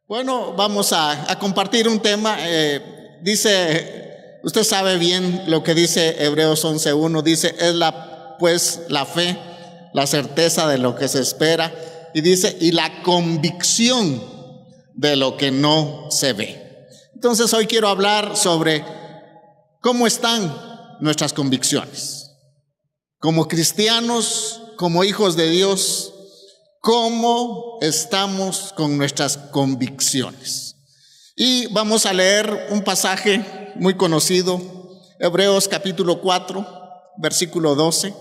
Bueno, vamos a compartir un tema. Usted sabe bien lo que dice Hebreos 11:1. Dice, es la fe, la certeza de lo que se espera. Y dice, y la convicción de lo que no se ve. Entonces hoy quiero hablar sobre cómo están nuestras convicciones. Como cristianos, como hijos de Dios, ¿cómo estamos con nuestras convicciones? Y vamos a leer un pasaje muy conocido, Hebreos capítulo 4, versículo 12.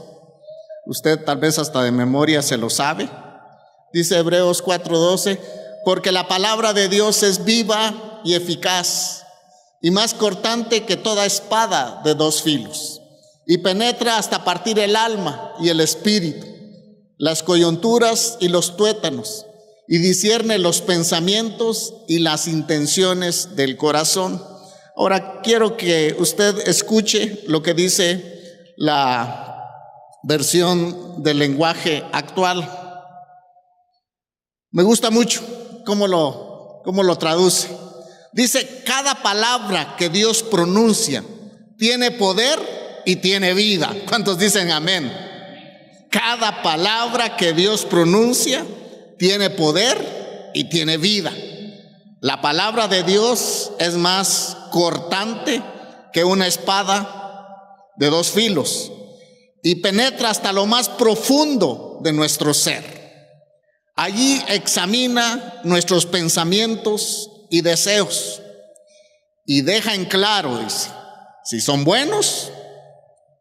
Usted tal vez hasta de memoria se lo sabe. Dice Hebreos 4:12, porque la palabra de Dios es viva y eficaz, y más cortante que toda espada de dos filos, y penetra hasta partir el alma y el espíritu, las coyunturas y los tuétanos, y discierne los pensamientos y las intenciones del corazón. Ahora quiero que usted escuche lo que dice la versión del lenguaje actual. Me gusta mucho cómo lo traduce. Dice, cada palabra que Dios pronuncia tiene poder y tiene vida. ¿Cuántos dicen amén? Cada palabra que Dios pronuncia tiene poder y tiene vida. La palabra de Dios es más cortante que una espada de dos filos y penetra hasta lo más profundo de nuestro ser. Allí examina nuestros pensamientos y deseos y deja en claro, dice, si son buenos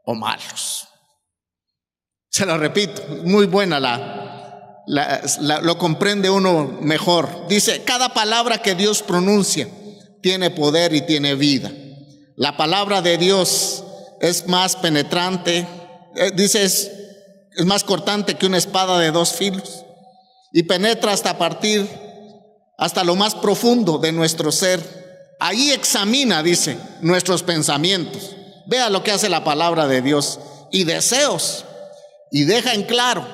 o malos. Se lo repito, muy buena lo comprende uno mejor. Dice, cada palabra que Dios pronuncia tiene poder y tiene vida. La palabra de Dios es más penetrante, dice, es más cortante que una espada de dos filos y penetra hasta lo más profundo de nuestro ser. Ahí examina, dice, nuestros pensamientos. Vea lo que hace la palabra de Dios y deseos, y deja en claro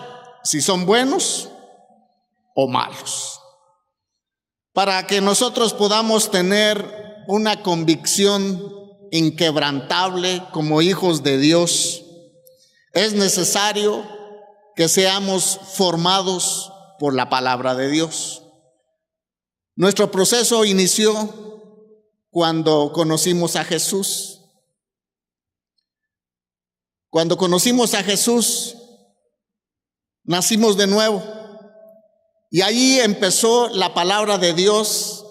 si son buenos o malos. Para que nosotros podamos tener una convicción inquebrantable como hijos de Dios, es necesario que seamos formados por la palabra de Dios. Nuestro proceso inició cuando conocimos a Jesús. Cuando conocimos a Jesús, nacimos de nuevo. Y ahí empezó la palabra de Dios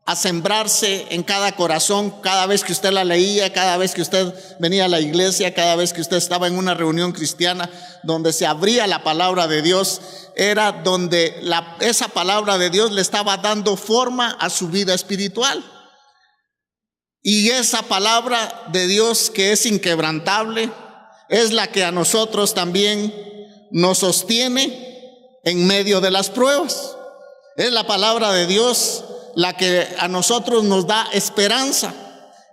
a sembrarse en cada corazón. Cada vez que usted la leía, cada vez que usted venía a la iglesia, cada vez que usted estaba en una reunión cristiana donde se abría la palabra de Dios, era donde esa palabra de Dios le estaba dando forma a su vida espiritual. Y esa palabra de Dios, que es inquebrantable, es la que a nosotros también nos sostiene en medio de las pruebas. Es la palabra de Dios la que a nosotros nos da esperanza.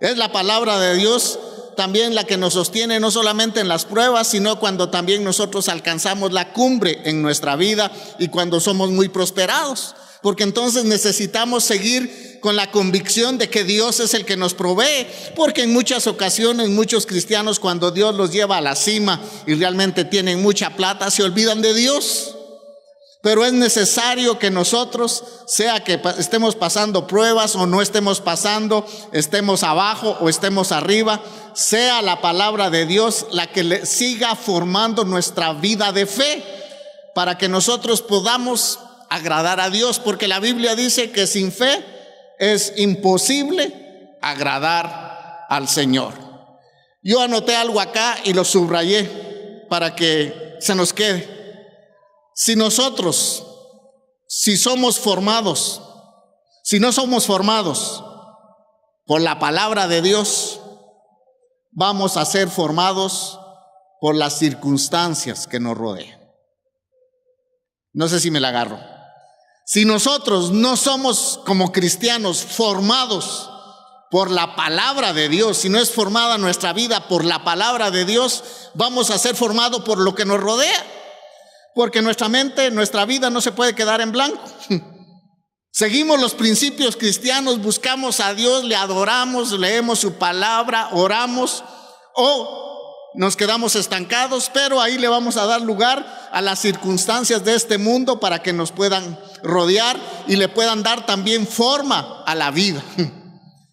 Es la palabra de Dios también la que nos sostiene no solamente en las pruebas, sino cuando también nosotros alcanzamos la cumbre en nuestra vida y cuando somos muy prosperados. Porque entonces necesitamos seguir con la convicción de que Dios es el que nos provee, porque en muchas ocasiones muchos cristianos, cuando Dios los lleva a la cima y realmente tienen mucha plata, se olvidan de Dios. Pero es necesario que nosotros, sea que estemos pasando pruebas o no estemos pasando, estemos abajo o estemos arriba, sea la palabra de Dios la que le siga formando nuestra vida de fe, para que nosotros podamos agradar a Dios, porque la Biblia dice que sin fe es imposible agradar al Señor. Yo anoté algo acá y lo subrayé para que se nos quede. Si no somos formados por la palabra de Dios, vamos a ser formados por las circunstancias que nos rodean. No sé si me la agarro. Si nosotros no somos como cristianos formados por la palabra de Dios, si no es formada nuestra vida por la palabra de Dios, vamos a ser formados por lo que nos rodea. Porque nuestra mente, nuestra vida no se puede quedar en blanco. Seguimos los principios cristianos, buscamos a Dios, le adoramos, leemos su palabra, oramos, o nos quedamos estancados, pero ahí le vamos a dar lugar a las circunstancias de este mundo para que nos puedan rodear y le puedan dar también forma a la vida.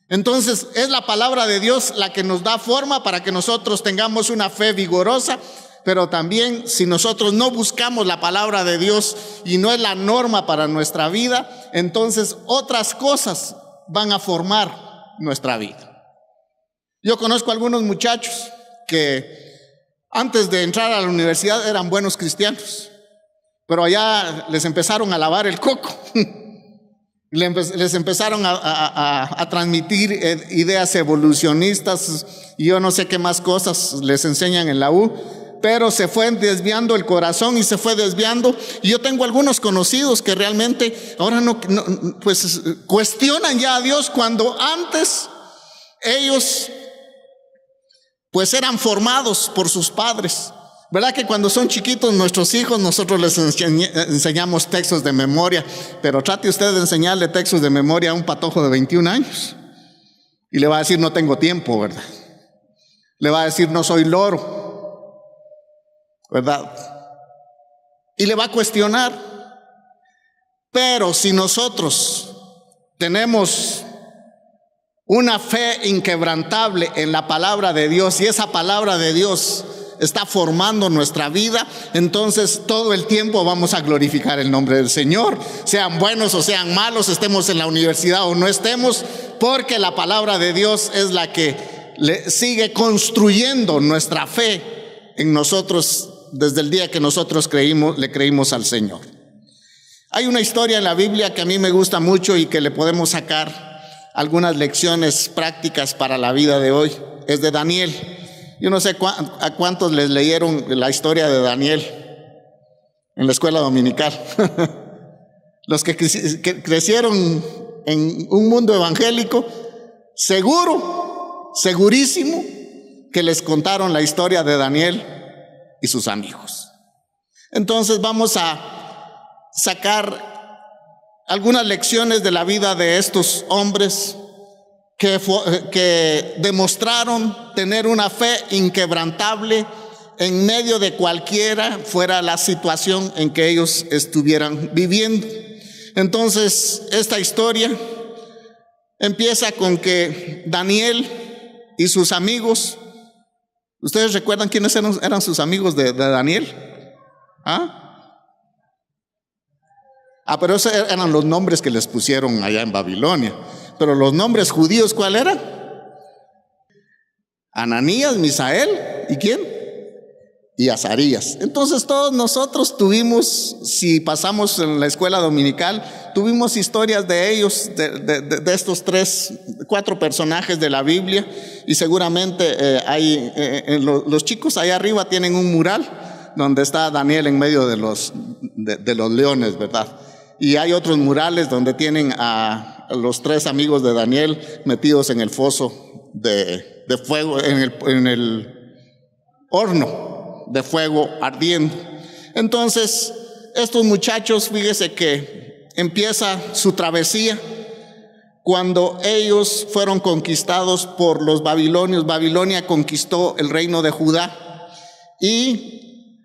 Entonces es la palabra de Dios la que nos da forma para que nosotros tengamos una fe vigorosa. Pero también si nosotros no buscamos la palabra de Dios y no es la norma para nuestra vida, entonces otras cosas van a formar nuestra vida. Yo conozco a algunos muchachos que antes de entrar a la universidad eran buenos cristianos, pero allá les empezaron a lavar el coco. Les empezaron a transmitir ideas evolucionistas y yo no sé qué más cosas les enseñan en la U. Pero se fue desviando el corazón y se fue desviando. Y yo tengo algunos conocidos que realmente ahora pues cuestionan ya a Dios, cuando antes ellos pues eran formados por sus padres. ¿Verdad que cuando son chiquitos nuestros hijos nosotros les enseñamos textos de memoria? Pero trate usted de enseñarle textos de memoria a un patojo de 21 años. Y le va a decir no tengo tiempo, ¿verdad? Le va a decir no soy loro, ¿verdad? Y le va a cuestionar. Pero si nosotros tenemos una fe inquebrantable en la palabra de Dios y esa palabra de Dios está formando nuestra vida, entonces todo el tiempo vamos a glorificar el nombre del Señor, sean buenos o sean malos, estemos en la universidad o no estemos, porque la palabra de Dios es la que sigue construyendo nuestra fe en nosotros desde el día que nosotros le creímos al Señor. Hay una historia en la Biblia que a mí me gusta mucho y que le podemos sacar algunas lecciones prácticas para la vida de hoy. Es de Daniel. Yo no sé a cuántos les leyeron la historia de Daniel en la escuela dominical. Los que crecieron en un mundo evangélico, segurísimo que les contaron la historia de Daniel y sus amigos. Entonces vamos a sacar algunas lecciones de la vida de estos hombres que demostraron tener una fe inquebrantable en medio de cualquiera fuera la situación en que ellos estuvieran viviendo. Entonces esta historia empieza con que Daniel y sus amigos, ¿ustedes recuerdan quiénes eran sus amigos de Daniel? Pero esos eran los nombres que les pusieron allá en Babilonia. Pero los nombres judíos, ¿cuál eran? Ananías, Misael, ¿y quién? Y Azarías. Entonces todos nosotros tuvimos, si pasamos en la escuela dominical, tuvimos historias de ellos, de estos 4 personajes de la Biblia. Y seguramente los chicos allá arriba tienen un mural donde está Daniel en medio de los leones, ¿verdad? Y hay otros murales donde tienen a los 3 amigos de Daniel metidos en el foso de fuego, en el horno de fuego ardiendo. Entonces estos muchachos, fíjese que empieza su travesía cuando ellos fueron conquistados por los babilonios. Babilonia conquistó el reino de Judá y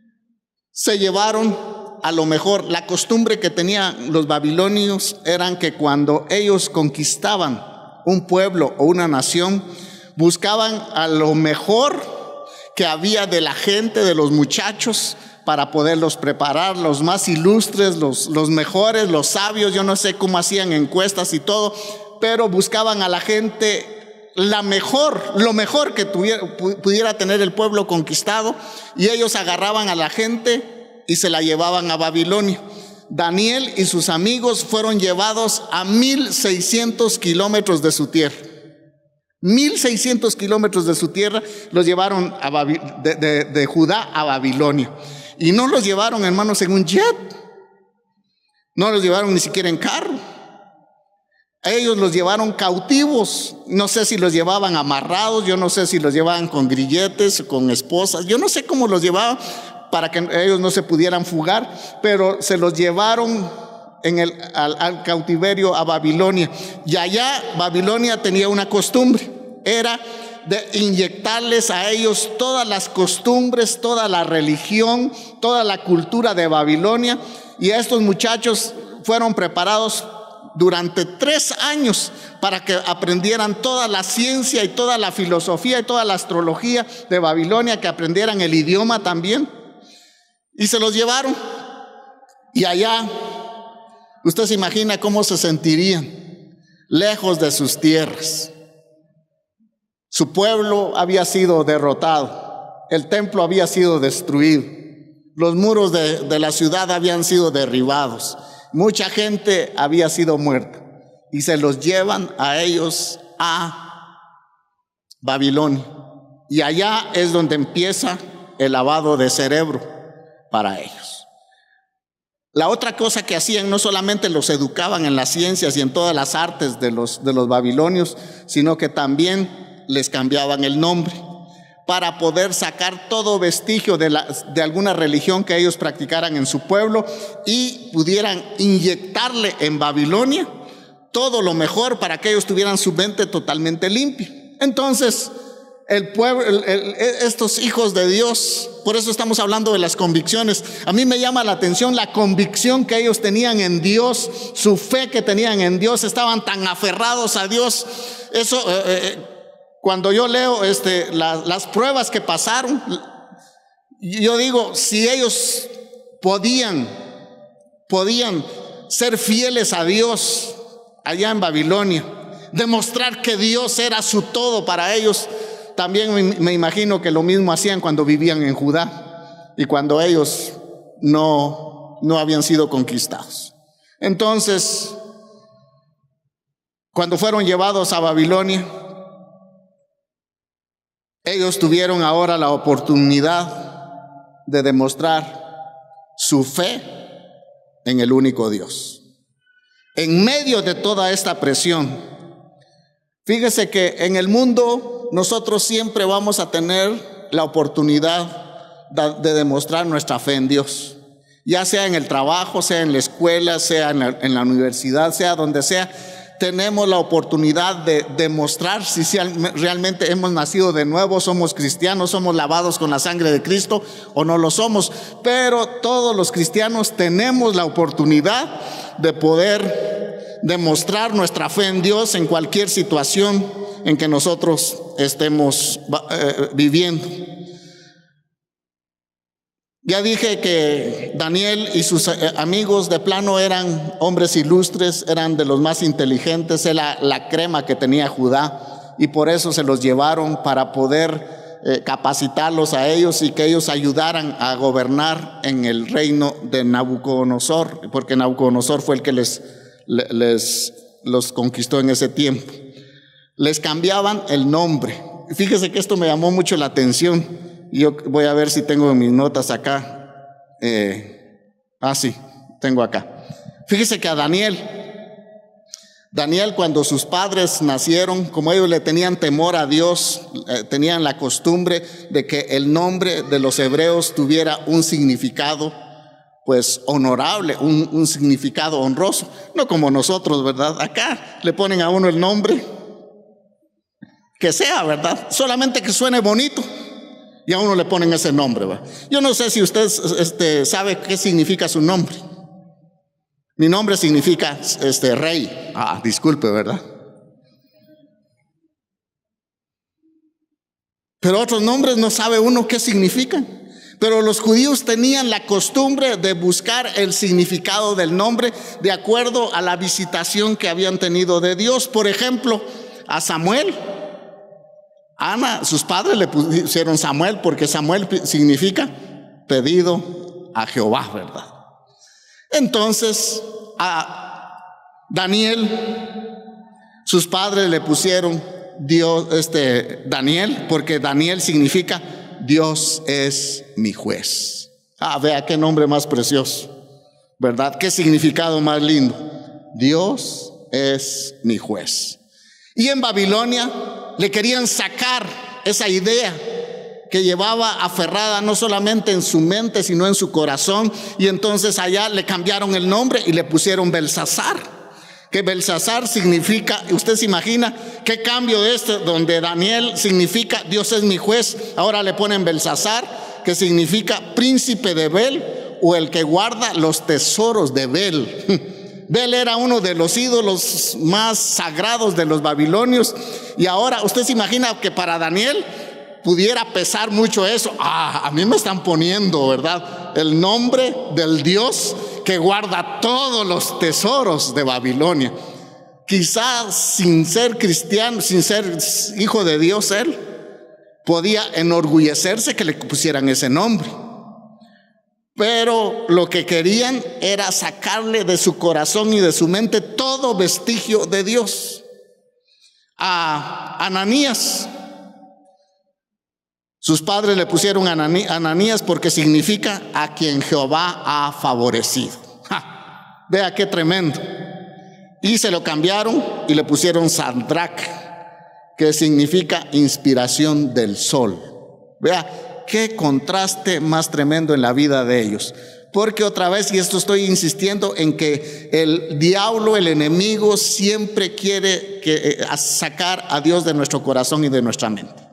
se llevaron a lo mejor. La costumbre que tenían los babilonios eran que cuando ellos conquistaban un pueblo o una nación, buscaban a lo mejor que había de la gente, de los muchachos, para poderlos preparar, los más ilustres, los mejores, los sabios. Yo no sé cómo hacían encuestas y todo, pero buscaban a la gente lo mejor que pudiera tener el pueblo conquistado, y ellos agarraban a la gente y se la llevaban a Babilonia. Daniel y sus amigos fueron llevados a 1600 kilómetros de su tierra. 1600 kilómetros de su tierra los llevaron de Judá a Babilonia. Y no los llevaron, hermanos, en un jet. No los llevaron ni siquiera en carro. Ellos los llevaron cautivos. No sé si los llevaban amarrados, yo no sé si los llevaban con grilletes, con esposas. Yo no sé cómo los llevaban para que ellos no se pudieran fugar, pero se los llevaron al cautiverio a Babilonia. Y allá Babilonia tenía una costumbre, era de inyectarles a ellos todas las costumbres, toda la religión, toda la cultura de Babilonia. Y estos muchachos fueron preparados durante 3 años para que aprendieran toda la ciencia y toda la filosofía y toda la astrología de Babilonia, que aprendieran el idioma también. Y se los llevaron. Y allá, usted se imagina cómo se sentirían, lejos de sus tierras. Su pueblo había sido derrotado, el templo había sido destruido, los muros de la ciudad habían sido derribados, mucha gente había sido muerta, y se los llevan a ellos a Babilonia. Y allá es donde empieza el lavado de cerebro para ellos. La otra cosa que hacían, no solamente los educaban en las ciencias y en todas las artes de los babilonios, sino que también les cambiaban el nombre para poder sacar todo vestigio de alguna religión que ellos practicaran en su pueblo y pudieran inyectarle en Babilonia todo lo mejor para que ellos tuvieran su mente totalmente limpia. Entonces, el pueblo, estos hijos de Dios, por eso estamos hablando de las convicciones. A mí me llama la atención la convicción que ellos tenían en Dios, su fe que tenían en Dios, estaban tan aferrados a Dios. Eso, cuando yo leo las pruebas que pasaron, yo digo, si ellos podían ser fieles a Dios allá en Babilonia, demostrar que Dios era su todo para ellos, también me imagino que lo mismo hacían cuando vivían en Judá y cuando ellos no habían sido conquistados. Entonces, cuando fueron llevados a Babilonia, ellos tuvieron ahora la oportunidad de demostrar su fe en el único Dios. En medio de toda esta presión, fíjese que en el mundo nosotros siempre vamos a tener la oportunidad de demostrar nuestra fe en Dios, ya sea en el trabajo, sea en la escuela, sea en la universidad, sea donde sea. Tenemos la oportunidad de demostrar si realmente hemos nacido de nuevo, somos cristianos, somos lavados con la sangre de Cristo o no lo somos. Pero todos los cristianos tenemos la oportunidad de poder demostrar nuestra fe en Dios en cualquier situación en que nosotros estemos viviendo. Ya dije que Daniel y sus amigos de plano eran hombres ilustres, eran de los más inteligentes, era la crema que tenía Judá, y por eso se los llevaron para poder capacitarlos a ellos y que ellos ayudaran a gobernar en el reino de Nabucodonosor, porque Nabucodonosor fue el que los conquistó en ese tiempo. Les cambiaban el nombre. Fíjese que esto me llamó mucho la atención. Yo voy a ver si tengo mis notas acá. Sí, tengo acá. Fíjese que a Daniel, cuando sus padres nacieron, como ellos le tenían temor a Dios, tenían la costumbre de que el nombre de los hebreos tuviera un significado pues honorable, un significado honroso, no como nosotros, ¿verdad? Acá le ponen a uno el nombre que sea, ¿verdad? Solamente que suene bonito. Y a uno le ponen ese nombre, ¿va? Yo no sé si usted sabe qué significa su nombre. Mi nombre significa rey. Disculpe, ¿verdad? Pero otros nombres no sabe uno qué significan. Pero los judíos tenían la costumbre de buscar el significado del nombre de acuerdo a la visitación que habían tenido de Dios. Por ejemplo, a Samuel, Ana, sus padres le pusieron Samuel porque Samuel significa pedido a Jehová, ¿verdad? Entonces a Daniel, sus padres le pusieron Daniel porque Daniel significa Dios es mi juez. Vea qué nombre más precioso, ¿verdad? Qué significado más lindo. Dios es mi juez. Y en Babilonia le querían sacar esa idea que llevaba aferrada no solamente en su mente, sino en su corazón. Y entonces allá le cambiaron el nombre y le pusieron Belsasar, que Belsasar significa, usted se imagina qué cambio de este, donde Daniel significa Dios es mi juez, ahora le ponen Belsasar, que significa príncipe de Bel, o el que guarda los tesoros de Bel. Bel era uno de los ídolos más sagrados de los babilonios, y ahora usted se imagina que para Daniel pudiera pesar mucho eso. A mí me están poniendo, ¿verdad?, el nombre del Dios que guarda todos los tesoros de Babilonia. Quizás sin ser cristiano, sin ser hijo de Dios, él podía enorgullecerse que le pusieran ese nombre. Pero lo que querían era sacarle de su corazón y de su mente todo vestigio de Dios. A Ananías, sus padres le pusieron Ananías porque significa a quien Jehová ha favorecido. Vea qué tremendo. Y se lo cambiaron y le pusieron Sadrach, que significa inspiración del sol. Vea qué contraste más tremendo en la vida de ellos. Porque otra vez, y esto estoy insistiendo en que el diablo, el enemigo, siempre quiere sacar a Dios de nuestro corazón y de nuestra mente.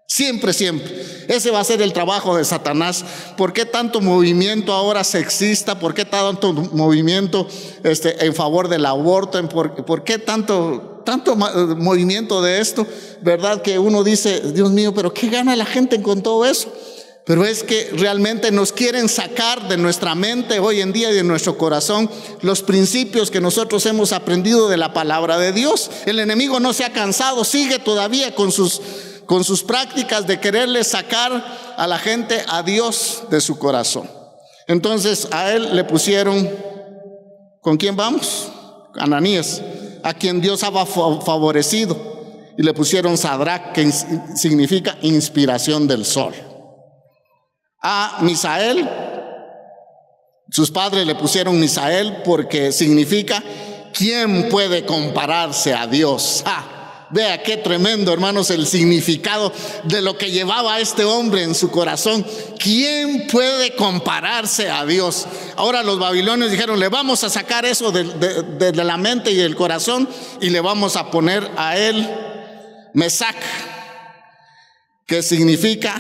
Siempre, siempre. Ese va a ser el trabajo de Satanás. ¿Por qué tanto movimiento ahora sexista? ¿Por qué tanto movimiento en favor del aborto? ¿Por qué tanto movimiento de esto? ¿Verdad? Que uno dice, Dios mío, pero ¿qué gana la gente con todo eso? Pero es que realmente nos quieren sacar de nuestra mente hoy en día y de nuestro corazón los principios que nosotros hemos aprendido de la palabra de Dios. El enemigo no se ha cansado, sigue todavía con sus prácticas de quererle sacar a la gente a Dios de su corazón. Entonces a él le pusieron, ¿con quién vamos? Ananías, a quien Dios había favorecido, y le pusieron Sadrach, que significa inspiración del sol. A Misael, sus padres le pusieron Misael porque significa ¿quién puede compararse a Dios? Vea qué tremendo, hermanos, el significado de lo que llevaba este hombre en su corazón. ¿Quién puede compararse a Dios? Ahora los babilonios dijeron, le vamos a sacar eso de la mente y del corazón y le vamos a poner a él Mesac, que significa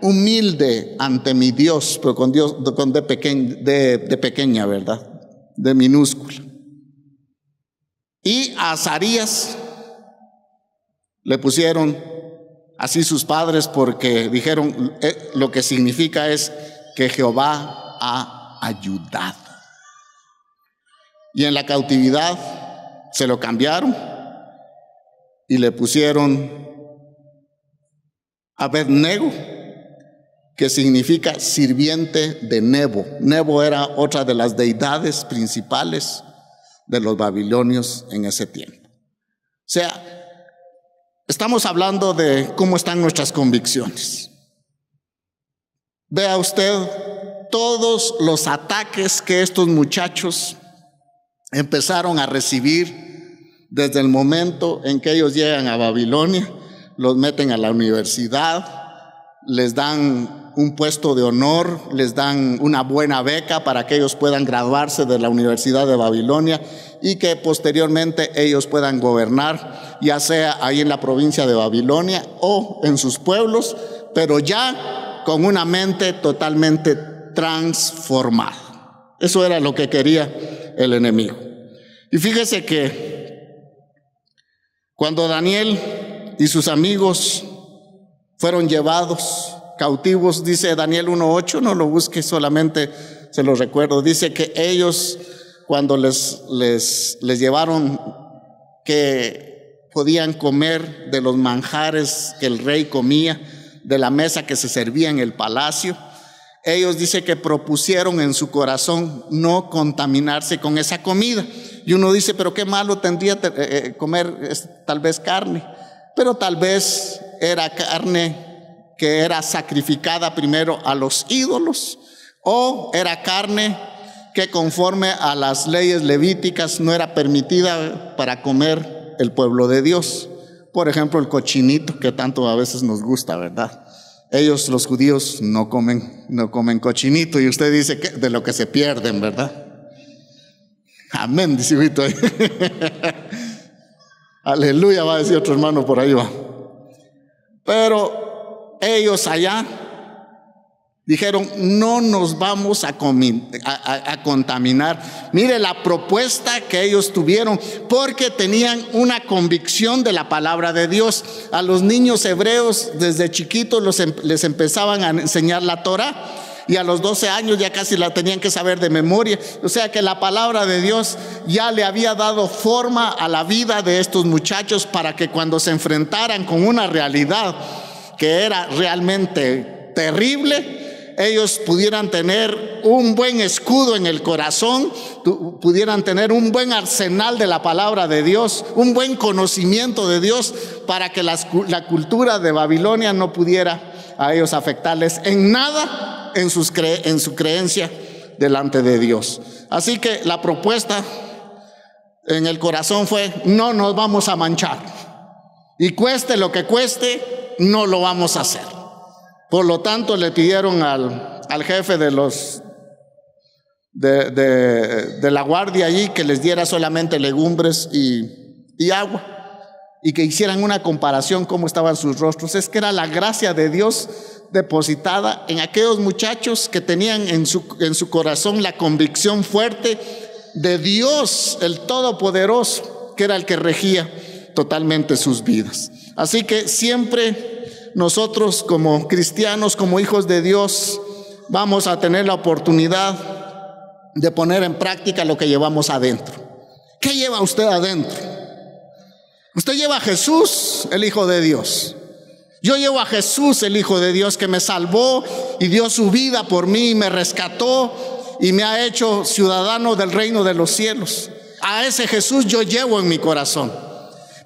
humilde ante mi Dios, pero con Dios con de pequeña, ¿verdad? De minúscula. Y a Azarías le pusieron así sus padres porque dijeron, lo que significa es que Jehová ha ayudado. Y en la cautividad se lo cambiaron y le pusieron Abed-Nego, que significa sirviente de Nebo. Nebo era otra de las deidades principales de los babilonios en ese tiempo. O sea, estamos hablando de cómo están nuestras convicciones. Vea usted todos los ataques que estos muchachos empezaron a recibir desde el momento en que ellos llegan a Babilonia. Los meten a la universidad, les dan un puesto de honor, les dan una buena beca para que ellos puedan graduarse de la Universidad de Babilonia y que posteriormente ellos puedan gobernar, ya sea ahí en la provincia de Babilonia o en sus pueblos, pero ya con una mente totalmente transformada. Eso era lo que quería el enemigo. Y fíjese que cuando Daniel y sus amigos fueron llevados cautivos, dice Daniel 1:8, no lo busque, solamente se lo recuerdo, dice que ellos cuando les llevaron que podían comer de los manjares que el rey comía, de la mesa que se servía en el palacio, ellos dice que propusieron en su corazón no contaminarse con esa comida. Y uno dice, pero qué malo tendría comer tal vez carne, pero tal vez era carne que era sacrificada primero a los ídolos, o era carne que conforme a las leyes levíticas no era permitida para comer el pueblo de Dios. Por ejemplo, el cochinito, que tanto a veces nos gusta, ¿verdad? Ellos, los judíos, no comen cochinito, y usted dice que de lo que se pierden, ¿verdad? Amén, dice Vito ahí. Aleluya, va a decir otro hermano por ahí, va. Pero ellos allá dijeron: no nos vamos a contaminar. Mire la propuesta que ellos tuvieron, porque tenían una convicción de la palabra de Dios. A los niños hebreos desde chiquitos les empezaban a enseñar la Torá, y a los 12 años ya casi la tenían que saber de memoria. O sea que la palabra de Dios ya le había dado forma a la vida de estos muchachos, para que cuando se enfrentaran con una realidad que era realmente terrible, ellos pudieran tener un buen escudo en el corazón, pudieran tener un buen arsenal de la palabra de Dios, un buen conocimiento de Dios, para que la cultura de Babilonia no pudiera a ellos afectarles en nada en su creencia delante de Dios. Así que la propuesta en el corazón fue: no nos vamos a manchar, y cueste lo que cueste, no lo vamos a hacer. Por lo tanto, le pidieron al jefe de la guardia allí que les diera solamente legumbres y agua, y que hicieran una comparación cómo estaban sus rostros. Es que era la gracia de Dios depositada en aquellos muchachos que tenían en su corazón la convicción fuerte de Dios, el Todopoderoso, que era el que regía totalmente sus vidas. Así que siempre nosotros, como cristianos, como hijos de Dios, vamos a tener la oportunidad de poner en práctica lo que llevamos adentro. ¿Qué lleva usted adentro? Usted lleva a Jesús, el Hijo de Dios. Yo llevo a Jesús, el Hijo de Dios, que me salvó y dio su vida por mí, y me rescató y me ha hecho ciudadano del reino de los cielos. A ese Jesús yo llevo en mi corazón.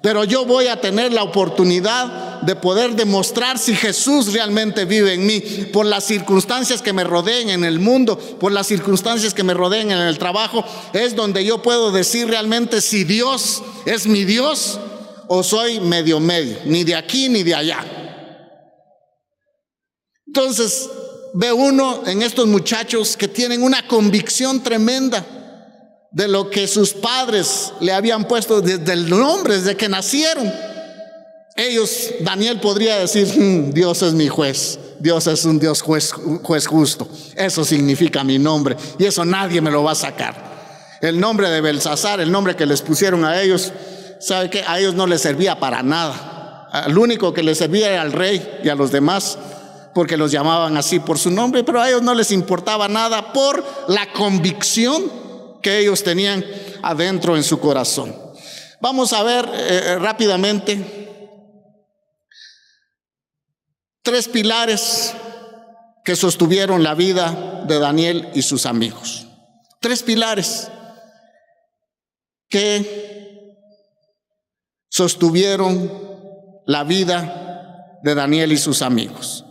Pero yo voy a tener la oportunidad de poder demostrar si Jesús realmente vive en mí, por las circunstancias que me rodeen en el mundo, por las circunstancias que me rodeen en el trabajo. Es donde yo puedo decir realmente si Dios es mi Dios o soy medio, ni de aquí ni de allá. Entonces ve uno en estos muchachos que tienen una convicción tremenda de lo que sus padres le habían puesto desde el nombre, desde que nacieron. Ellos, Daniel podría decir: Dios es mi juez, Dios es un Dios juez justo. Eso significa mi nombre, y eso nadie me lo va a sacar. El nombre de Belsasar, el nombre que les pusieron a ellos, ¿sabe qué? A ellos no les servía para nada. Al único que les servía era al rey y a los demás, porque los llamaban así por su nombre, pero a ellos no les importaba nada por la convicción que ellos tenían adentro en su corazón. Vamos a ver rápidamente 3 pilares que sostuvieron la vida de Daniel y sus amigos. 3 pilares que sostuvieron la vida de Daniel y sus amigos.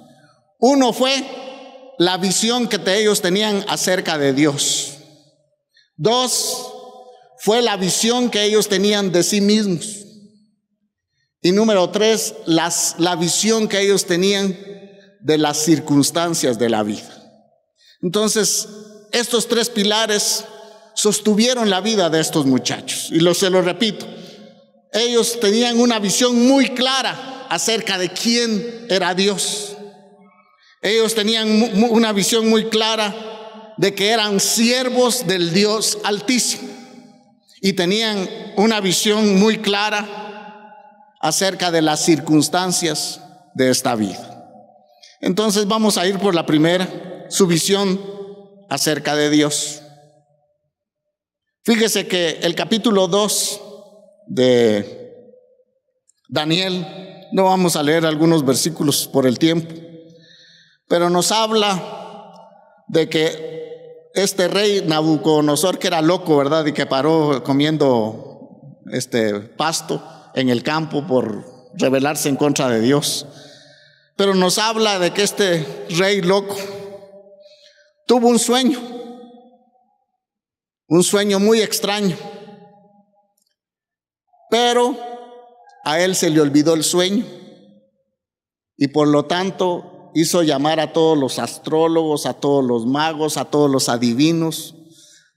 Uno fue la visión que ellos tenían acerca de Dios. 2 fue la visión que ellos tenían de sí mismos. Y número 3, la visión que ellos tenían de las circunstancias de la vida. Entonces, estos 3 pilares sostuvieron la vida de estos muchachos. Y se lo repito, ellos tenían una visión muy clara acerca de quién era Dios. Ellos tenían una visión muy clara de que eran siervos del Dios Altísimo, y tenían una visión muy clara acerca de las circunstancias de esta vida. Entonces vamos a ir por la primera, su visión acerca de Dios. Fíjese que el capítulo 2 de Daniel, no vamos a leer algunos versículos por el tiempo, pero nos habla de que este rey Nabucodonosor, que era loco, ¿verdad? Y que paró comiendo pasto en el campo por rebelarse en contra de Dios. Pero nos habla de que este rey loco tuvo un sueño muy extraño, pero a él se le olvidó el sueño, y por lo tanto hizo llamar a todos los astrólogos, a todos los magos, a todos los adivinos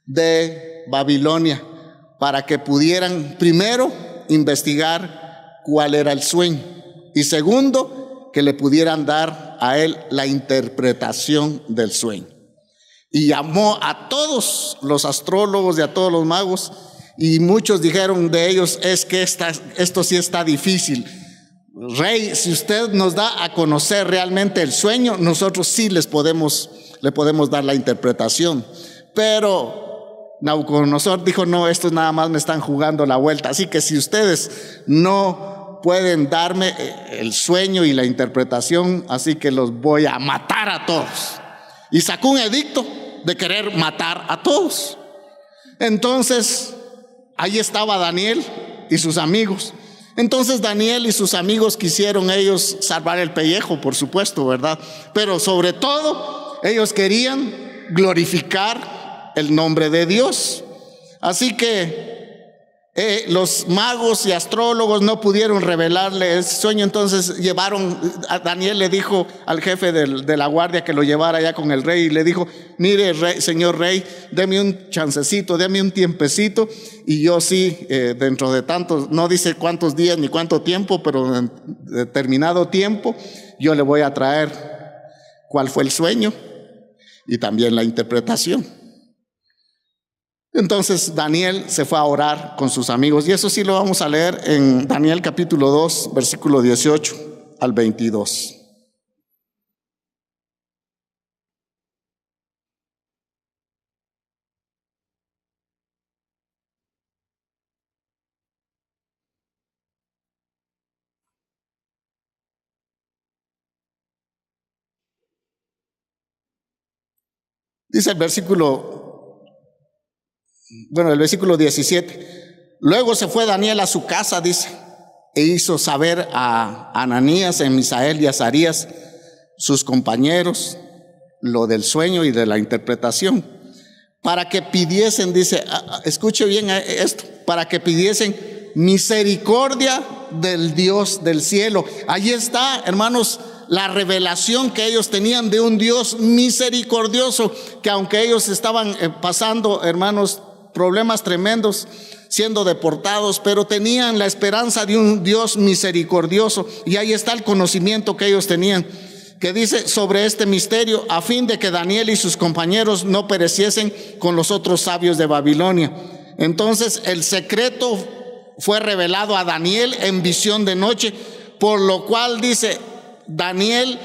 de Babilonia, para que pudieran, primero, investigar cuál era el sueño, y segundo, que le pudieran dar a él la interpretación del sueño. Y llamó a todos los astrólogos y a todos los magos, y muchos dijeron de ellos: es que esto sí está difícil. Rey, si usted nos da a conocer realmente el sueño, nosotros sí le podemos dar la interpretación. Pero Nabucodonosor dijo: no, estos nada más me están jugando la vuelta, así que si ustedes no pueden darme el sueño y la interpretación, así que los voy a matar a todos. Y sacó un edicto de querer matar a todos. Entonces ahí estaba Daniel y sus amigos. Entonces Daniel y sus amigos quisieron ellos salvar el pellejo, por supuesto, ¿verdad? Pero sobre todo ellos querían glorificar el nombre de Dios. Así que los magos y astrólogos no pudieron revelarle ese sueño. Entonces Daniel le dijo al jefe de la guardia que lo llevara allá con el rey, y le dijo: mire, señor rey, deme un chancecito, deme un tiempecito, y yo sí, dentro de tantos, no dice cuántos días ni cuánto tiempo, pero en determinado tiempo, yo le voy a traer cuál fue el sueño y también la interpretación. Entonces Daniel se fue a orar con sus amigos, y eso sí lo vamos a leer en Daniel capítulo 2, versículo 18 al 22. Dice el versículo 17: luego se fue Daniel a su casa, dice, e hizo saber a Ananías, a Misael y a Azarías, sus compañeros, lo del sueño y de la interpretación, para que pidiesen, dice, escuche bien esto, para que pidiesen misericordia del Dios del cielo. Allí está, hermanos, la revelación que ellos tenían de un Dios misericordioso, que aunque ellos estaban pasando, hermanos, problemas tremendos, siendo deportados, pero tenían la esperanza de un Dios misericordioso. Y ahí está el conocimiento que ellos tenían, que dice sobre este misterio: a fin de que Daniel y sus compañeros no pereciesen con los otros sabios de Babilonia. Entonces el secreto fue revelado a Daniel en visión de noche, por lo cual, dice, Daniel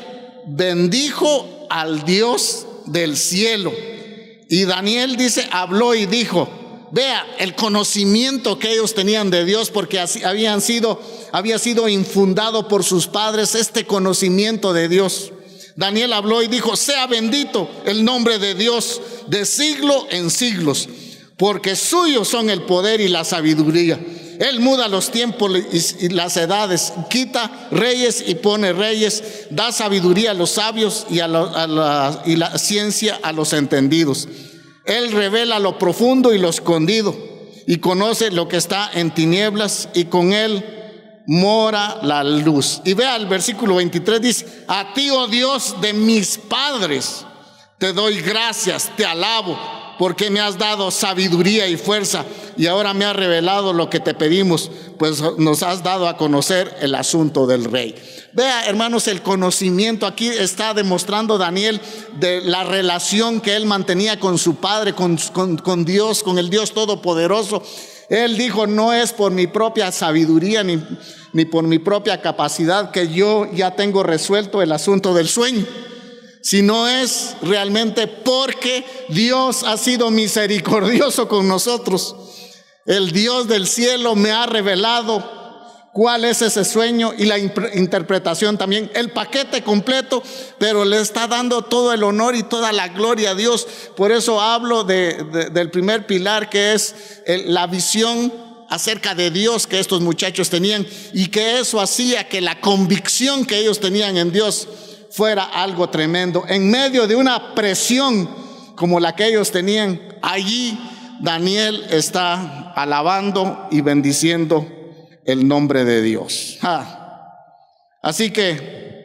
bendijo al Dios del cielo. Y Daniel, dice, habló y dijo: vea el conocimiento que ellos tenían de Dios, porque así había sido infundado por sus padres este conocimiento de Dios. Daniel habló y dijo: sea bendito el nombre de Dios de siglo en siglos, porque suyos son el poder y la sabiduría. Él muda los tiempos y las edades, quita reyes y pone reyes, da sabiduría a los sabios y la ciencia a los entendidos. Él revela lo profundo y lo escondido, y conoce lo que está en tinieblas, y con él mora la luz. Y vea el versículo 23, dice: a ti, oh Dios de mis padres, te doy gracias, te alabo, porque me has dado sabiduría y fuerza, y ahora me has revelado lo que te pedimos, pues nos has dado a conocer el asunto del rey. Vea, hermanos, el conocimiento. Aquí está demostrando Daniel de la relación que él mantenía con su padre, con Dios, con el Dios Todopoderoso. Él dijo: no es por mi propia sabiduría ni por mi propia capacidad que yo ya tengo resuelto el asunto del sueño, sino es realmente porque Dios ha sido misericordioso con nosotros. El Dios del cielo me ha revelado cuál es ese sueño y la interpretación también, el paquete completo, pero le está dando todo el honor y toda la gloria a Dios. Por eso hablo del primer pilar, que es la visión acerca de Dios que estos muchachos tenían, y que eso hacía que la convicción que ellos tenían en Dios fuera algo tremendo. En medio de una presión como la que ellos tenían, allí Daniel está alabando y bendiciendo el nombre de Dios. Así que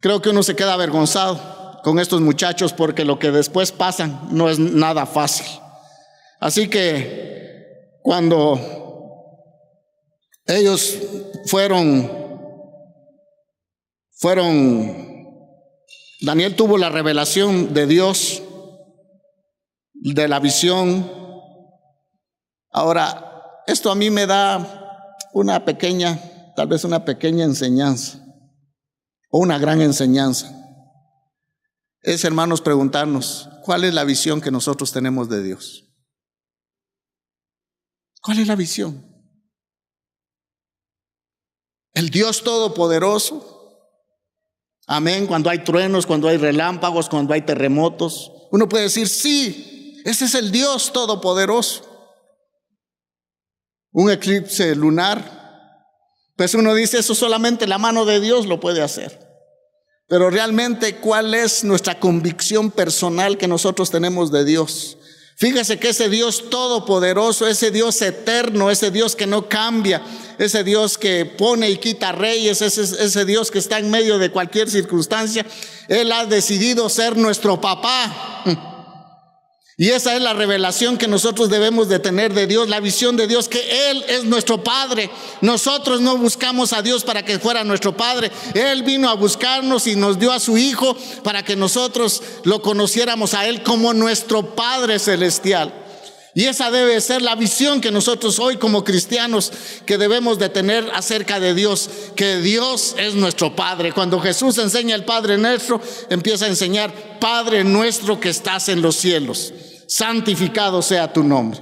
Creo que uno se queda avergonzado con estos muchachos porque lo que después pasan no es nada fácil. Así que cuando ellos Daniel tuvo la revelación de Dios, de la visión. Ahora, esto a mí me da tal vez una pequeña enseñanza, o una gran enseñanza. Es, hermanos, preguntarnos, ¿cuál es la visión que nosotros tenemos de Dios? ¿Cuál es la visión? El Dios Todopoderoso. Amén. Cuando hay truenos, cuando hay relámpagos, cuando hay terremotos, uno puede decir, sí, ese es el Dios Todopoderoso. Un eclipse lunar, pues uno dice, eso solamente la mano de Dios lo puede hacer. Pero realmente, ¿cuál es nuestra convicción personal que nosotros tenemos de Dios? Fíjese que ese Dios todopoderoso, ese Dios eterno, ese Dios que no cambia, ese Dios que pone y quita reyes, ese Dios que está en medio de cualquier circunstancia, Él ha decidido ser nuestro papá. Y esa es la revelación que nosotros debemos de tener de Dios, la visión de Dios, que Él es nuestro Padre. Nosotros no buscamos a Dios para que fuera nuestro Padre. Él vino a buscarnos y nos dio a su Hijo para que nosotros lo conociéramos a Él como nuestro Padre celestial. Y esa debe ser la visión que nosotros hoy como cristianos que debemos de tener acerca de Dios, que Dios es nuestro Padre. Cuando Jesús enseña el Padre nuestro, empieza a enseñar, Padre nuestro que estás en los cielos, santificado sea tu nombre.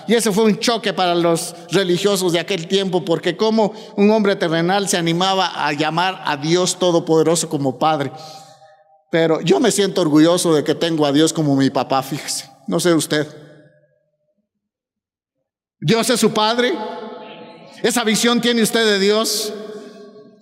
Y ese fue un choque para los religiosos de aquel tiempo, porque como un hombre terrenal se animaba a llamar a Dios Todopoderoso como Padre. Pero yo me siento orgulloso de que tengo a Dios como mi papá, fíjese, no sé usted. Dios es su Padre. Esa visión tiene usted de Dios.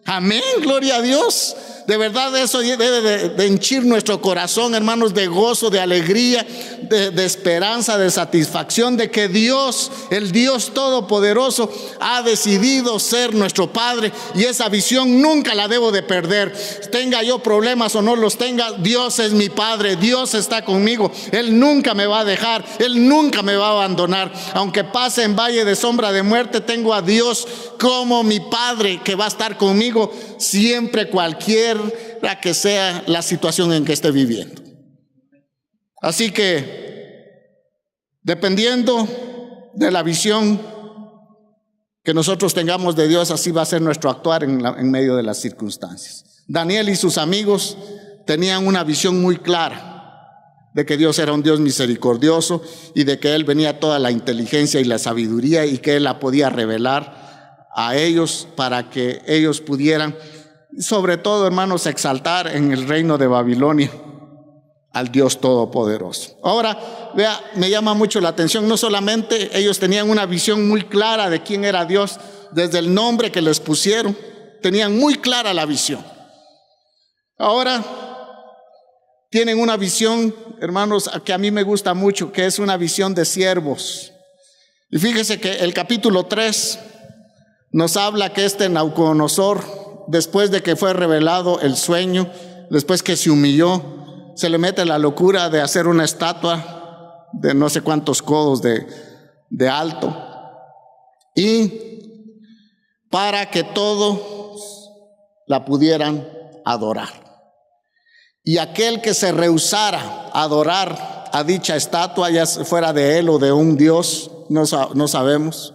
Amén, gloria a Dios. De verdad eso debe de henchir nuestro corazón, hermanos, de gozo, de alegría, de esperanza, de satisfacción, de que Dios, el Dios Todopoderoso, ha decidido ser nuestro Padre. Y esa visión nunca la debo de perder. Tenga yo problemas o no los tenga, Dios es mi Padre, Dios está conmigo. Él nunca me va a dejar, Él nunca me va a abandonar. Aunque pase en valle de sombra de muerte, tengo a Dios como mi Padre que va a estar conmigo siempre, cualquiera que sea la situación en que esté viviendo. Así que, dependiendo de la visión que nosotros tengamos de Dios, así va a ser nuestro actuar en medio de las circunstancias. Daniel y sus amigos tenían una visión muy clara de que Dios era un Dios misericordioso y de que Él venía toda la inteligencia y la sabiduría y que Él la podía revelar a ellos para que ellos pudieran, sobre todo, hermanos, exaltar en el reino de Babilonia al Dios Todopoderoso. Ahora, vea, me llama mucho la atención, no solamente ellos tenían una visión muy clara de quién era Dios, desde el nombre que les pusieron, tenían muy clara la visión. Ahora, tienen una visión, hermanos, que a mí me gusta mucho, que es una visión de siervos. Y fíjese que el capítulo 3 nos habla que Nabucodonosor, después de que fue revelado el sueño, después que se humilló, se le mete la locura de hacer una estatua de no sé cuántos codos de alto, y para que todos la pudieran adorar. Y aquel que se rehusara a adorar a dicha estatua, ya fuera de él o de un dios, no sabemos,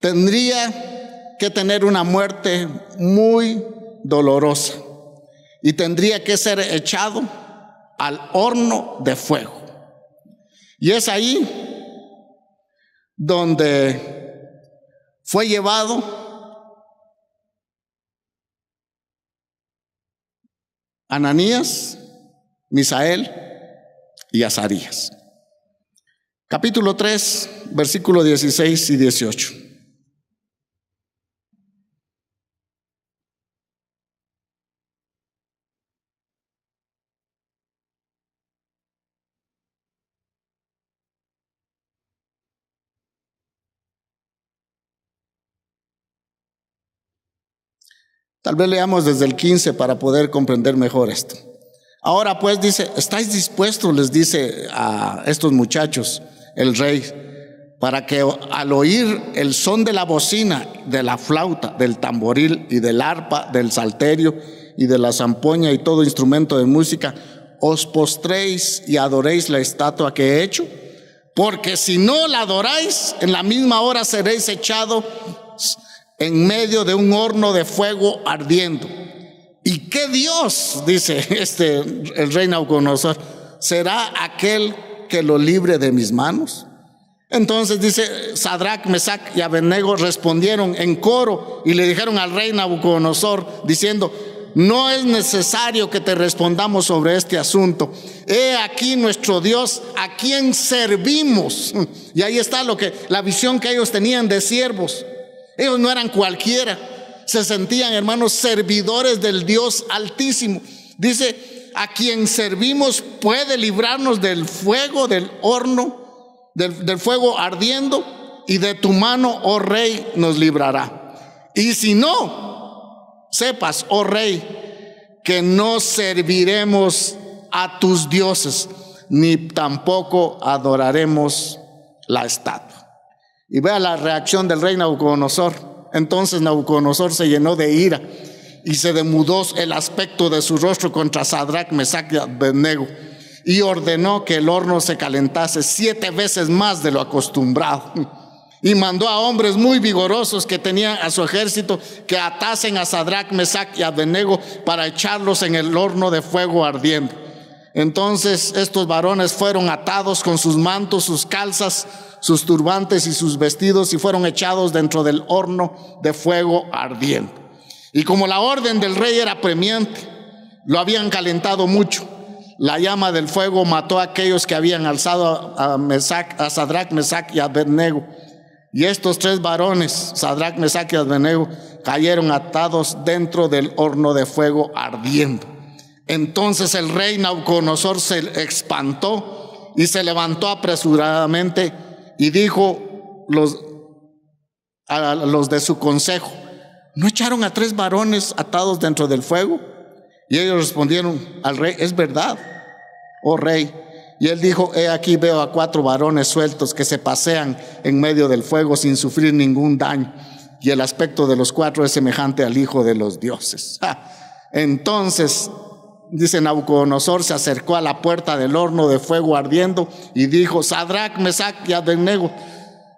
tendría que tener una muerte muy dolorosa y tendría que ser echado al horno de fuego. Y es ahí donde fue llevado Ananías, Misael y Azarías. Capítulo 3, versículo 16 y 18. Tal vez leamos desde el 15 para poder comprender mejor esto. Ahora pues dice, ¿estáis dispuestos? Les dice a estos muchachos el rey, para que al oír el son de la bocina, de la flauta, del tamboril y del arpa, del salterio y de la zampoña y todo instrumento de música, os postréis y adoréis la estatua que he hecho? Porque si no la adoráis, en la misma hora seréis echados en medio de un horno de fuego ardiendo. ¿Y qué Dios, dice el rey Nabucodonosor, será aquel que lo libre de mis manos? Entonces dice, Sadrac, Mesac y Abednego respondieron en coro y le dijeron al rey Nabucodonosor diciendo, no es necesario que te respondamos sobre este asunto. He aquí nuestro Dios, a quien servimos. Y ahí está la visión que ellos tenían de siervos. Ellos no eran cualquiera, se sentían, hermanos, servidores del Dios Altísimo. Dice, a quien servimos puede librarnos del fuego, del horno, del fuego ardiendo, y de tu mano, oh rey, nos librará. Y si no, sepas, oh rey, que no serviremos a tus dioses, ni tampoco adoraremos la estatua. Y vea la reacción del rey Nabucodonosor. Entonces Nabucodonosor se llenó de ira y se demudó el aspecto de su rostro contra Sadrac, Mesac y Abednego, y ordenó que el horno se calentase 7 veces más de lo acostumbrado. Y mandó a hombres muy vigorosos que tenían a su ejército que atasen a Sadrac, Mesac y Abednego para echarlos en el horno de fuego ardiendo. Entonces estos varones fueron atados con sus mantos, sus calzas, sus turbantes y sus vestidos, y fueron echados dentro del horno de fuego ardiendo. Y como la orden del rey era apremiante, lo habían calentado mucho. La llama del fuego mató a aquellos que habían alzado a Sadrac, Mesac y Abednego. Y estos 3 varones, Sadrac, Mesac y Abednego, cayeron atados dentro del horno de fuego ardiendo. Entonces el rey Nabucodonosor se espantó y se levantó apresuradamente y dijo a los de su consejo, ¿no echaron a 3 varones atados dentro del fuego? Y ellos respondieron al rey, es verdad, oh rey. Y él dijo, he aquí veo a 4 varones sueltos que se pasean en medio del fuego sin sufrir ningún daño, y el aspecto de los 4 es semejante al Hijo de los dioses. Entonces, dice, Nabucodonosor se acercó a la puerta del horno de fuego ardiendo y dijo, Sadrac, Mesac y Abednego,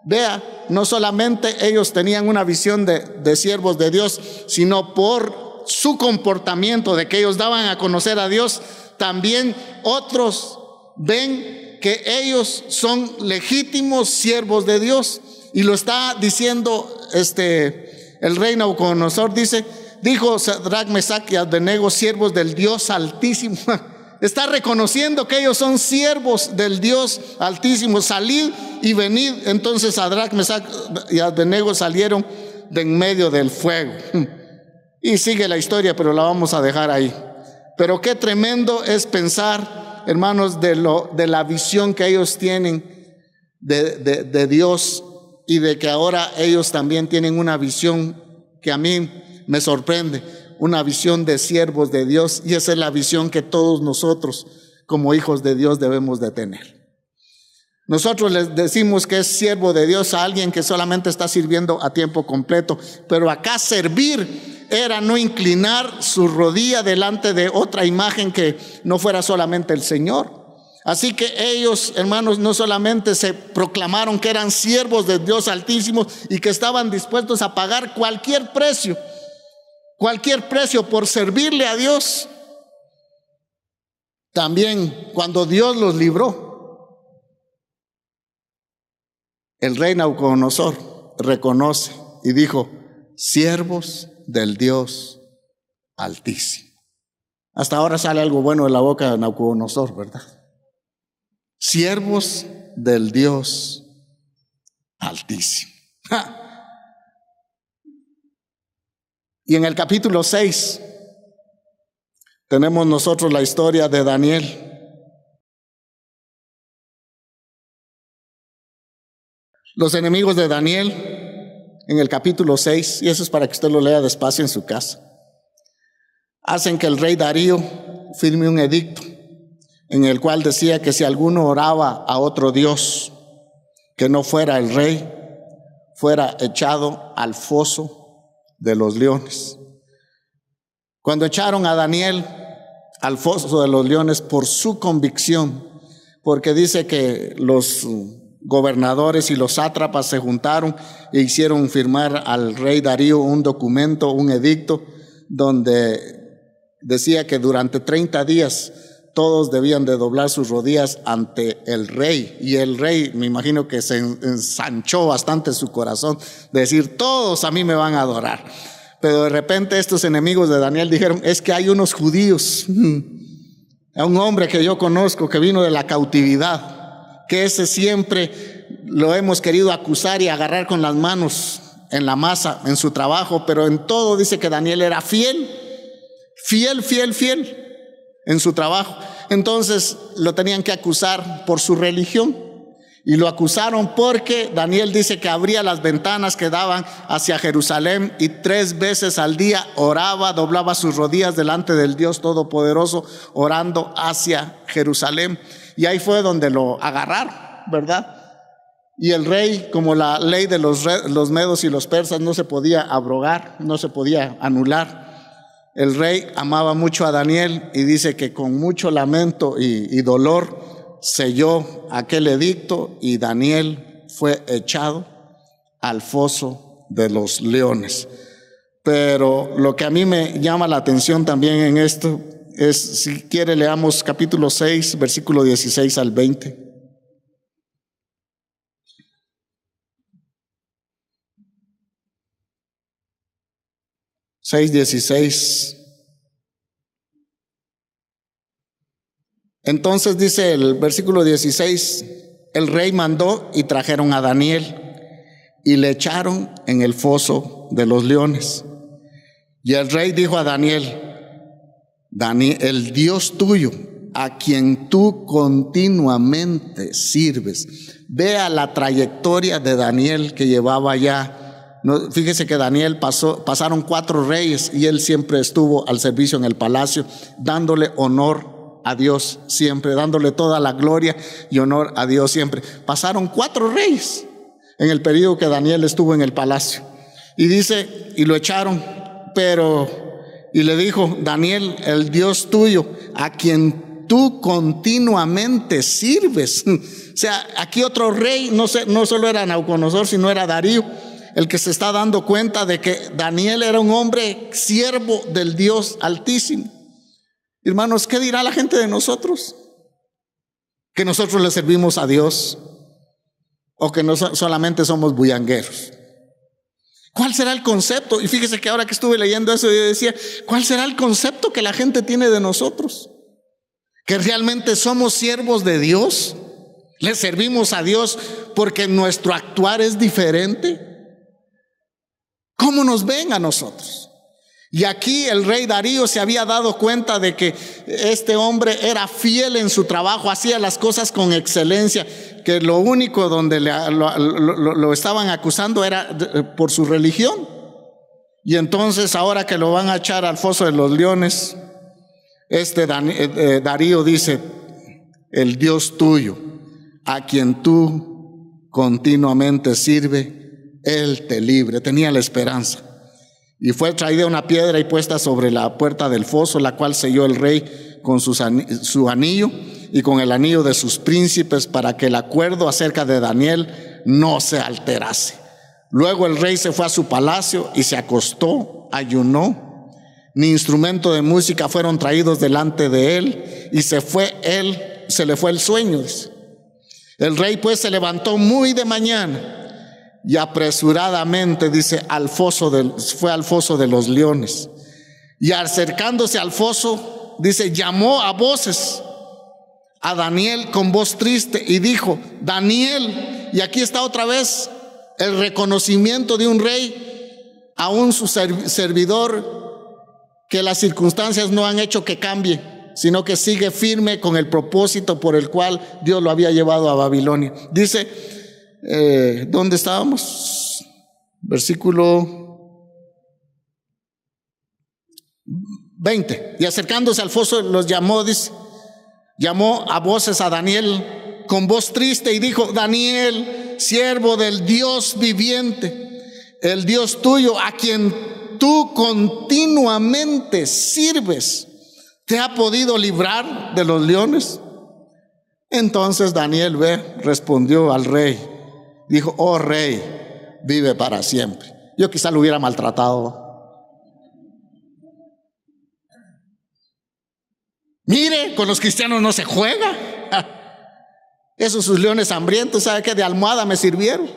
vea, no solamente ellos tenían una visión de siervos de Dios, sino por su comportamiento de que ellos daban a conocer a Dios, también otros ven que ellos son legítimos siervos de Dios. Y lo está diciendo el rey Nabucodonosor, dijo Sadrac, Mesac y Abednego, siervos del Dios Altísimo. Está reconociendo que ellos son siervos del Dios Altísimo. Salid y venid. Entonces Sadrac, Mesac y Abednego salieron de en medio del fuego. Y sigue la historia, pero la vamos a dejar ahí. Pero qué tremendo es pensar, hermanos, de la visión que ellos tienen de Dios, y de que ahora ellos también tienen una visión que a mí me sorprende, una visión de siervos de Dios, y esa es la visión que todos nosotros como hijos de Dios debemos de tener. Nosotros les decimos que es siervo de Dios a alguien que solamente está sirviendo a tiempo completo, pero acá servir era no inclinar su rodilla delante de otra imagen que no fuera solamente el Señor. Así que ellos, hermanos, no solamente se proclamaron que eran siervos de Dios Altísimo y que estaban dispuestos a pagar cualquier precio por servirle a Dios. También cuando Dios los libró, el rey Nabucodonosor reconoce y dijo, siervos del Dios Altísimo. Hasta ahora sale algo bueno de la boca de Nabucodonosor, ¿verdad? Siervos del Dios Altísimo. Y en el capítulo 6 tenemos nosotros la historia de Daniel. Los enemigos de Daniel en el capítulo 6, y eso es para que usted lo lea despacio en su casa. hacen que el rey Darío firme un edicto en el cual decía que si alguno oraba a otro dios que no fuera el rey, fuera echado al foso de los leones. Cuando echaron a Daniel al foso de los leones por su convicción, porque dice que los gobernadores y los sátrapas se juntaron e hicieron firmar al rey Darío un documento, un edicto, donde decía que durante 30 días todos debían de doblar sus rodillas ante el rey. Y el rey, me imagino que se ensanchó bastante su corazón, de decir, todos a mí me van a adorar. Pero de repente estos enemigos de Daniel dijeron, es que hay unos judíos, a un hombre que yo conozco que vino de la cautividad, que ese siempre lo hemos querido acusar y agarrar con las manos en la masa en su trabajo, pero en todo dice que Daniel era fiel en su trabajo. Entonces lo tenían que acusar por su religión, y lo acusaron porque Daniel dice que abría las ventanas que daban hacia Jerusalén y 3 veces al día oraba, doblaba sus rodillas delante del Dios Todopoderoso, orando hacia Jerusalén. Y ahí fue donde lo agarraron, ¿verdad? Y el rey, como la ley de los medos y los persas no se podía abrogar, no se podía anular, el rey amaba mucho a Daniel y dice que con mucho lamento y dolor selló aquel edicto, y Daniel fue echado al foso de los leones. Pero lo que a mí me llama la atención también en esto es, si quiere, leamos capítulo 6, versículo 16 al 20. 6:16. Entonces dice el versículo 16, el rey mandó y trajeron a Daniel y le echaron en el foso de los leones. Y el rey dijo a Daniel, el Dios tuyo, a quien tú continuamente sirves. Vea la trayectoria de Daniel que llevaba ya. No, fíjese que Daniel pasaron 4 reyes y él siempre estuvo al servicio en el palacio, dándole honor a Dios siempre, dándole toda la gloria y honor a Dios siempre. Pasaron 4 reyes en el periodo que Daniel estuvo en el palacio. Y dice, y lo echaron, y le dijo, Daniel, el Dios tuyo, a quien tú continuamente sirves. O sea, aquí otro rey, no solo era Nabucodonosor, sino era Darío, el que se está dando cuenta de que Daniel era un hombre siervo del Dios Altísimo. Hermanos, ¿qué dirá la gente de nosotros? ¿Que nosotros le servimos a Dios? ¿O que no solamente somos bullangueros? ¿Cuál será el concepto? Y fíjese que ahora que estuve leyendo eso, yo decía, ¿cuál será el concepto que la gente tiene de nosotros? ¿Que realmente somos siervos de Dios? ¿Le servimos a Dios porque nuestro actuar es diferente? ¿Cómo nos ven a nosotros? Y aquí el rey Darío se había dado cuenta de que este hombre era fiel en su trabajo, hacía las cosas con excelencia, que lo único donde lo estaban acusando era por su religión. Y entonces ahora que lo van a echar al foso de los leones, Darío dice, el Dios tuyo, a quien tú continuamente sirves, Él te libre. Tenía la esperanza. Y fue traída una piedra y puesta sobre la puerta del foso, la cual selló el rey con su anillo y con el anillo de sus príncipes, para que el acuerdo acerca de Daniel no se alterase. Luego el rey se fue a su palacio y se acostó, ayunó. Ni instrumento de música fueron traídos delante de él, y se le fue el sueño. El rey pues se levantó muy de mañana y apresuradamente, dice, fue al foso de los leones. Y acercándose al foso, dice, llamó a voces a Daniel con voz triste y dijo, Daniel. Y aquí está otra vez el reconocimiento de un rey a su servidor, que las circunstancias no han hecho que cambie, sino que sigue firme con el propósito por el cual Dios lo había llevado a Babilonia. Dice, ¿dónde estábamos? 20. Y acercándose al foso los llamó, dice, llamó a voces a Daniel con voz triste y dijo: Daniel, siervo del Dios viviente, el Dios tuyo, a quien tú continuamente sirves, ¿te ha podido librar de los leones? Entonces Daniel respondió al rey, dijo: oh rey, vive para siempre. Yo quizá lo hubiera maltratado. Mire, con los cristianos no se juega. Esos sus leones hambrientos, ¿sabe qué? De almohada me sirvieron.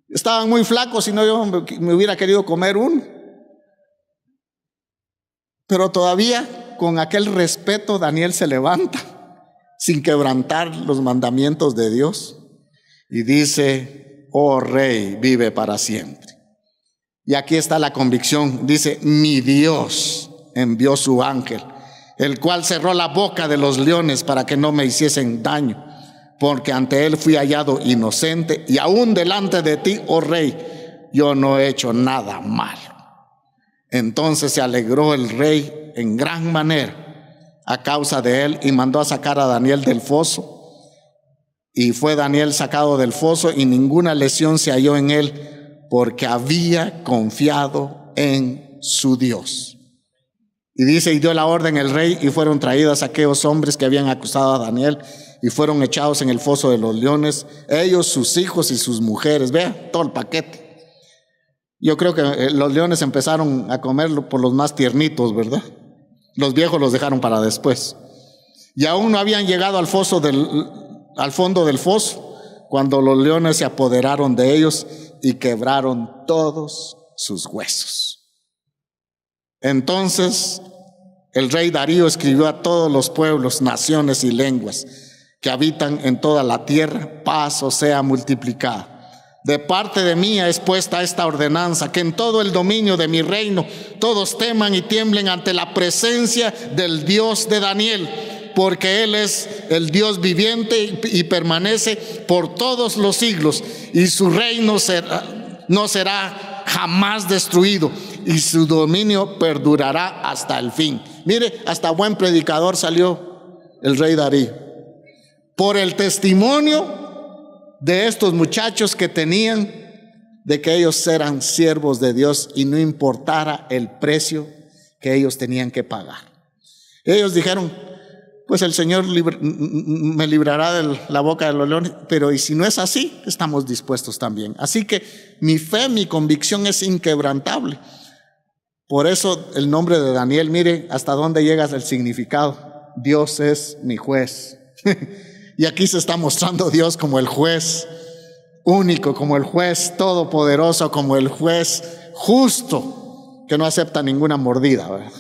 Estaban muy flacos, si no yo me hubiera querido comer uno. Pero todavía con aquel respeto Daniel se levanta sin quebrantar los mandamientos de Dios y dice: oh rey, vive para siempre. Y aquí está la convicción, dice: mi Dios envió su ángel, el cual cerró la boca de los leones para que no me hiciesen daño, porque ante él fui hallado inocente, y aún delante de ti, oh rey, yo no he hecho nada malo. Entonces se alegró el rey en gran manera a causa de él, y mandó a sacar a Daniel del foso. Y fue Daniel sacado del foso, y ninguna lesión se halló en él, porque había confiado en su Dios. Y dice: y dio la orden el rey, y fueron traídas aquellos hombres que habían acusado a Daniel, y fueron echados en el foso de los leones, ellos, sus hijos y sus mujeres. Vea todo el paquete. Yo creo que los leones empezaron a comerlo por los más tiernitos, ¿verdad? Los viejos los dejaron para después. Y aún no habían llegado al fondo del foso, cuando los leones se apoderaron de ellos y quebraron todos sus huesos. Entonces el rey Darío escribió a todos los pueblos, naciones y lenguas que habitan en toda la tierra: paz os sea multiplicada. De parte de mí es puesta esta ordenanza, que en todo el dominio de mi reino todos teman y tiemblen ante la presencia del Dios de Daniel, porque él es el Dios viviente y permanece por todos los siglos, y su reino no será jamás destruido, y su dominio perdurará hasta el fin. Mire, hasta buen predicador salió el rey Darío, por el testimonio de estos muchachos que tenían de que ellos eran siervos de Dios, y no importara el precio que ellos tenían que pagar. Ellos dijeron: pues el Señor me librará de la boca de los leones, pero y si no es así, estamos dispuestos también. Así que mi fe, mi convicción es inquebrantable. Por eso el nombre de Daniel, mire hasta dónde llega el significado: Dios es mi juez. Y aquí se está mostrando Dios como el juez único, como el juez todopoderoso, como el juez justo, que no acepta ninguna mordida, ¿verdad?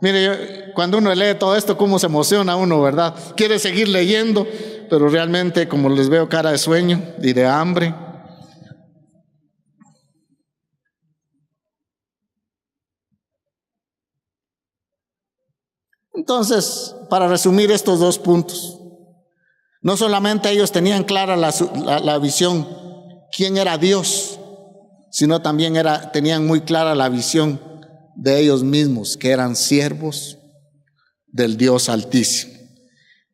Mire, cuando uno lee todo esto, cómo se emociona uno, ¿verdad? Quiere seguir leyendo, pero realmente, como les veo cara de sueño y de hambre. Entonces, para resumir estos dos puntos, no solamente ellos tenían clara la visión, quién era Dios, sino también tenían muy clara la visión de ellos mismos, que eran siervos del Dios Altísimo.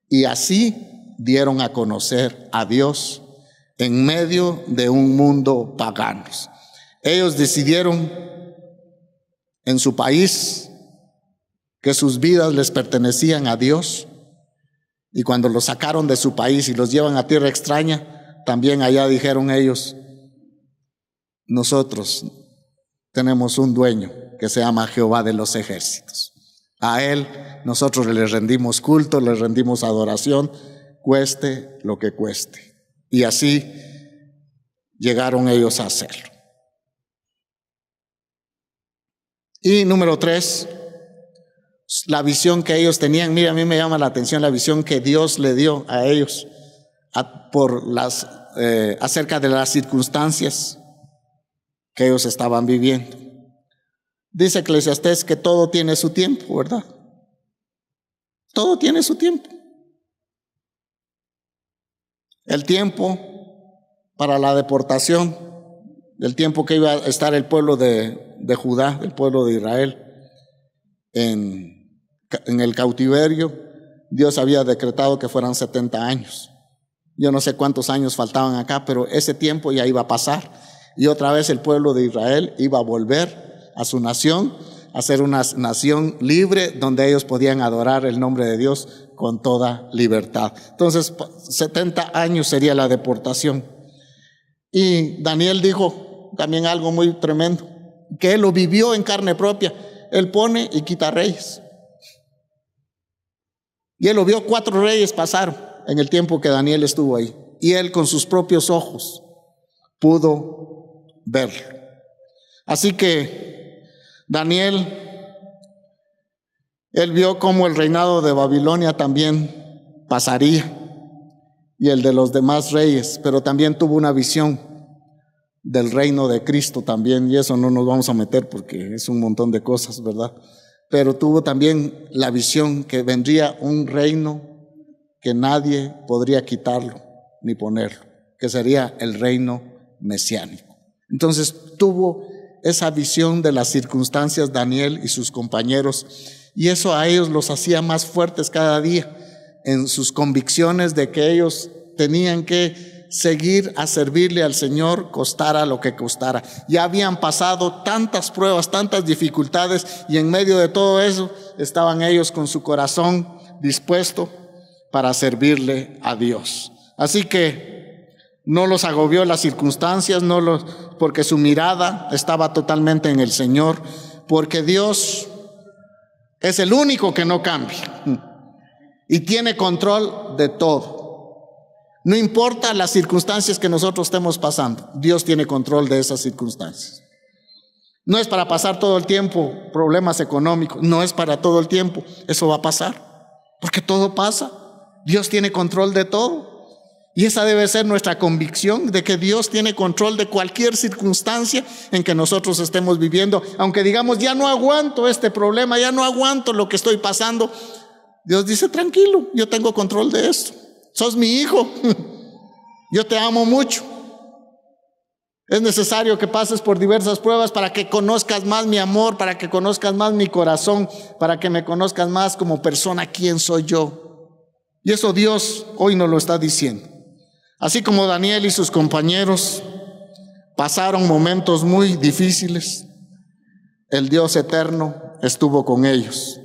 Y así dieron a conocer a Dios en medio de un mundo pagano. Ellos decidieron en su país que sus vidas les pertenecían a Dios, y cuando los sacaron de su país y los llevan a tierra extraña, también allá dijeron ellos: nosotros tenemos un dueño que se llama Jehová de los ejércitos. A él nosotros le rendimos culto, le rendimos adoración, cueste lo que cueste. Y así llegaron ellos a hacerlo. Y número 3, la visión que ellos tenían. Mira, a mí me llama la atención la visión que Dios le dio a ellos acerca de las circunstancias que ellos estaban viviendo. Dice Eclesiastés que todo tiene su tiempo, ¿verdad? Todo tiene su tiempo. El tiempo para la deportación del tiempo que iba a estar el pueblo de Judá, el pueblo de Israel, en el cautiverio, Dios había decretado que fueran 70 años. Yo no sé cuántos años faltaban acá, pero ese tiempo ya iba a pasar. Y otra vez el pueblo de Israel iba a volver a su nación, a ser una nación libre, donde ellos podían adorar el nombre de Dios con toda libertad. Entonces, 70 años sería la deportación. Y Daniel dijo también algo muy tremendo, que él lo vivió en carne propia. Él pone y quita reyes. Y él lo vio, 4 reyes pasaron en el tiempo que Daniel estuvo ahí. Y él con sus propios ojos pudo verlo. Así que Daniel, él vio cómo el reinado de Babilonia también pasaría, y el de los demás reyes, pero también tuvo una visión del reino de Cristo también, y eso no nos vamos a meter porque es un montón de cosas, ¿verdad? Pero tuvo también la visión que vendría un reino que nadie podría quitarlo ni ponerlo, que sería el reino mesiánico. Entonces tuvo esa visión de las circunstancias Daniel y sus compañeros, y eso a ellos los hacía más fuertes cada día en sus convicciones de que ellos tenían que seguir a servirle al Señor, costara lo que costara. Ya habían pasado tantas pruebas, tantas dificultades, y en medio de todo eso estaban ellos con su corazón dispuesto para servirle a Dios. Así que no los agobió las circunstancias, porque su mirada estaba totalmente en el Señor, porque Dios es el único que no cambia y tiene control de todo. No importa las circunstancias que nosotros estemos pasando, Dios tiene control de esas circunstancias. No es para pasar todo el tiempo problemas económicos, no es para todo el tiempo, eso va a pasar, porque todo pasa. Dios tiene control de todo. Y esa debe ser nuestra convicción, de que Dios tiene control de cualquier circunstancia en que nosotros estemos viviendo. Aunque digamos, ya no aguanto este problema, ya no aguanto lo que estoy pasando, Dios dice, tranquilo, yo tengo control de esto. Sos mi hijo, yo te amo mucho. Es necesario que pases por diversas pruebas para que conozcas más mi amor, para que conozcas más mi corazón, para que me conozcas más como persona, quién soy yo. Y eso Dios hoy nos lo está diciendo. Así como Daniel y sus compañeros pasaron momentos muy difíciles, el Dios eterno estuvo con ellos.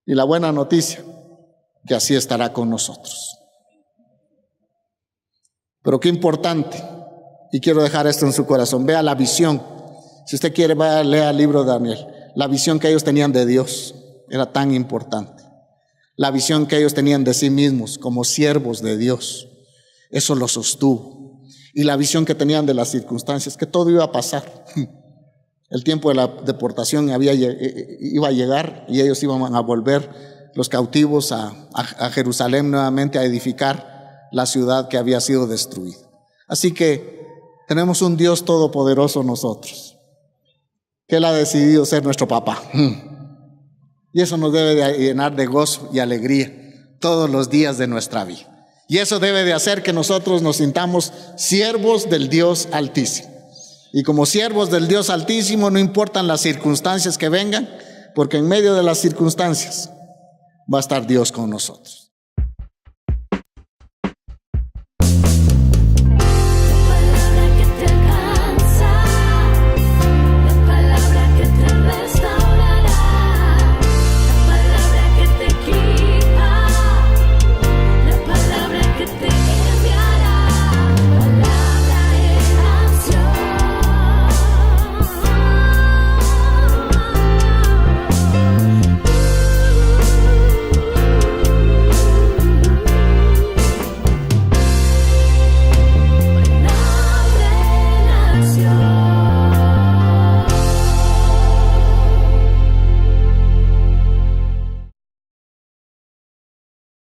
Y la buena noticia, que así estará con nosotros. Pero qué importante, y quiero dejar esto en su corazón, vea la visión. Si usted quiere, vaya a leer el libro de Daniel. La visión que ellos tenían de Dios era tan importante. La visión que ellos tenían de sí mismos como siervos de Dios, eso lo sostuvo. Y la visión que tenían de las circunstancias, que todo iba a pasar. El tiempo de la deportación iba a llegar, y ellos iban a volver, los cautivos, a Jerusalén nuevamente, a edificar la ciudad que había sido destruida. Así que tenemos un Dios todopoderoso nosotros, que Él ha decidido ser nuestro papá. Y eso nos debe de llenar de gozo y alegría todos los días de nuestra vida. Y eso debe de hacer que nosotros nos sintamos siervos del Dios Altísimo. Y como siervos del Dios Altísimo, no importan las circunstancias que vengan, porque en medio de las circunstancias va a estar Dios con nosotros.